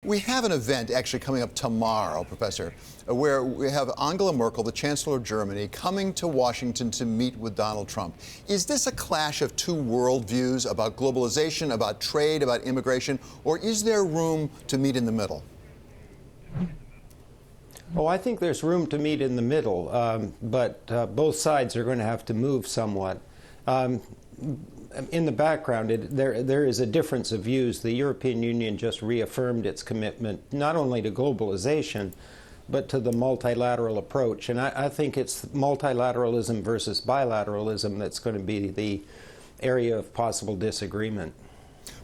We have an event actually coming up tomorrow, Professor, where we have Angela Merkel, the Chancellor of Germany, coming to Washington to meet with Donald Trump. Is this a clash of two worldviews about globalization, about trade, about immigration, or is there room to meet in the middle? Oh, I think there's room to meet in the middle, but both sides are going to have to move somewhat. In the background, there is a difference of views. The European Union just reaffirmed its commitment not only to globalization, but to the multilateral approach. And I think it's multilateralism versus bilateralism that's going to be the area of possible disagreement.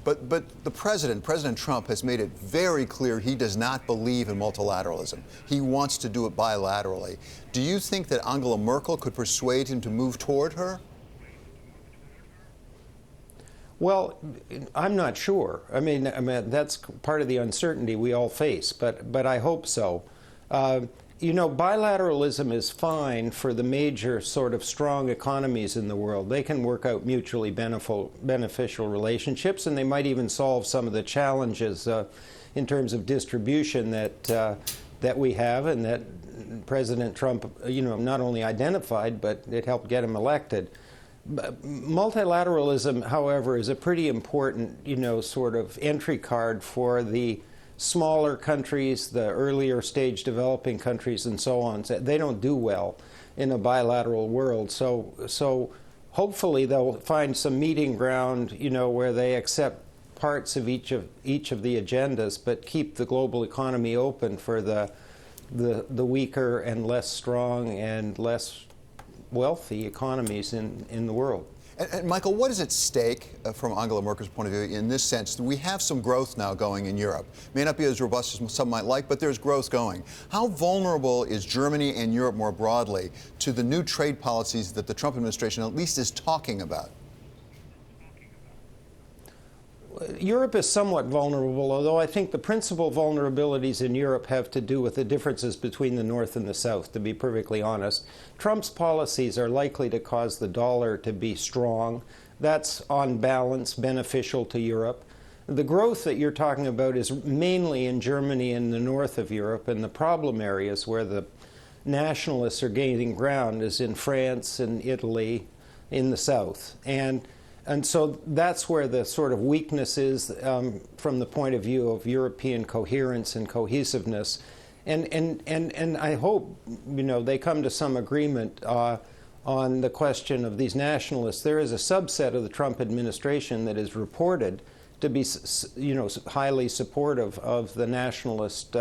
But the President Trump, has made it very clear he does not believe in multilateralism. He wants to do it bilaterally. Do you think that Angela Merkel could persuade him to move toward her? Well, I'm not sure. I mean, that's part of the uncertainty we all face, but I hope so. You know, bilateralism is fine for the major sort of strong economies in the world. They can work out mutually beneficial relationships, and they might even solve some of the challenges in terms of distribution that we have, and that President Trump, you know, not only identified, but it helped get him elected. Multilateralism, however, is a pretty important, you know, sort of entry card for the smaller countries, the earlier stage developing countries, and so on. They don't do well in a bilateral world. So hopefully they'll find some meeting ground, you know, where they accept parts of each of the agendas, but keep the global economy open for the weaker and less strong and less wealthy economies in the world. And Michael, what is at stake from Angela Merkel's point of view in this sense? We have some growth now going in Europe. May not be as robust as some might like, but there's growth going. How vulnerable is Germany and Europe more broadly to the new trade policies that the Trump administration at least is talking about? Europe is somewhat vulnerable, although I think the principal vulnerabilities in Europe have to do with the differences between the North and the South, to be perfectly honest. Trump's policies are likely to cause the dollar to be strong. That's, on balance, beneficial to Europe. The growth that you're talking about is mainly in Germany and the north of Europe, and the problem areas where the nationalists are gaining ground is in France and Italy in the south. And so that's where the sort of weakness is from the point of view of European coherence and cohesiveness. And I hope, you know, they come to some agreement on the question of these nationalists. There is a subset of the Trump administration that is reported to be, you know, highly supportive of the nationalist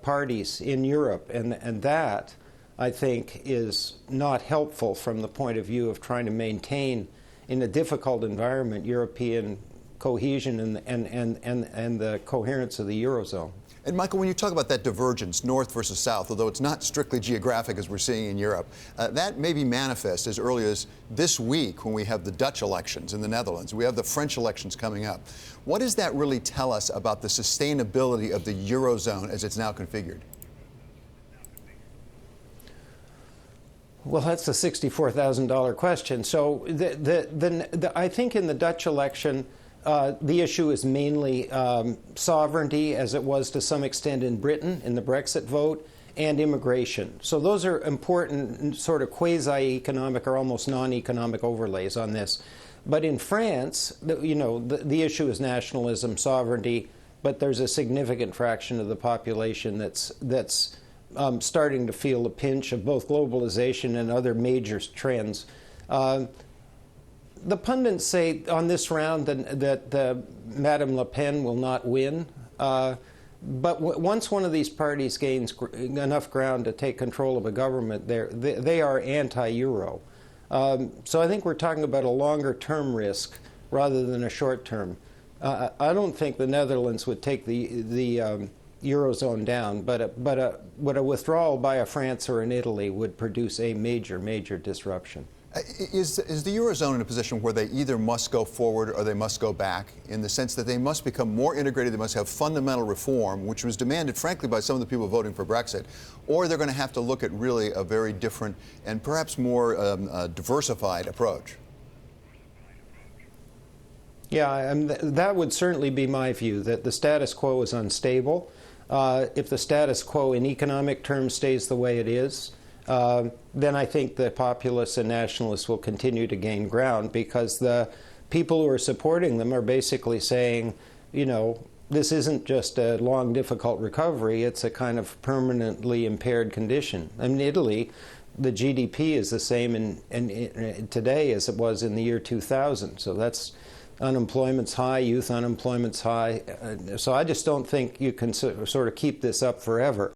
parties in Europe, and that, I think, is not helpful from the point of view of trying to maintain, in a difficult environment, European cohesion and the coherence of the Eurozone. And Michael, when you talk about that divergence, north versus south, although it's not strictly geographic as we're seeing in Europe, that may be manifest as early as this week when we have the Dutch elections in the Netherlands. We have the French elections coming up. What does that really tell us about the sustainability of the Eurozone as it's now configured? Well, that's a $64,000 question. So I think in the Dutch election, the issue is mainly sovereignty, as it was to some extent in Britain in the Brexit vote, and immigration. So those are important sort of quasi-economic or almost non-economic overlays on this. But in France, you know, the issue is nationalism, sovereignty, but there's a significant fraction of the population that's starting to feel the pinch of both globalization and other major trends. The pundits say on this round that Madame Le Pen will not win. But once one of these parties gains enough ground to take control of a government, they are anti-Euro. So I think we're talking about a longer-term risk rather than a short-term. I don't think the Netherlands would take the Eurozone down, but a withdrawal by a France or an Italy would produce a major disruption. Is the Eurozone in a position where they either must go forward or they must go back, in the sense that they must become more integrated, they must have fundamental reform, which was demanded, frankly, by some of the people voting for Brexit, or they're going to have to look at really a very different and perhaps more diversified approach? Yeah, and that would certainly be my view, that the status quo is unstable. If the status quo in economic terms stays the way it is, then I think the populists and nationalists will continue to gain ground, because the people who are supporting them are basically saying, you know, this isn't just a long, difficult recovery, it's a kind of permanently impaired condition. I mean, Italy, the GDP is the same in today as it was in the year 2000. So that's, unemployment's high, youth unemployment's high. So I just don't think you can sort of keep this up forever.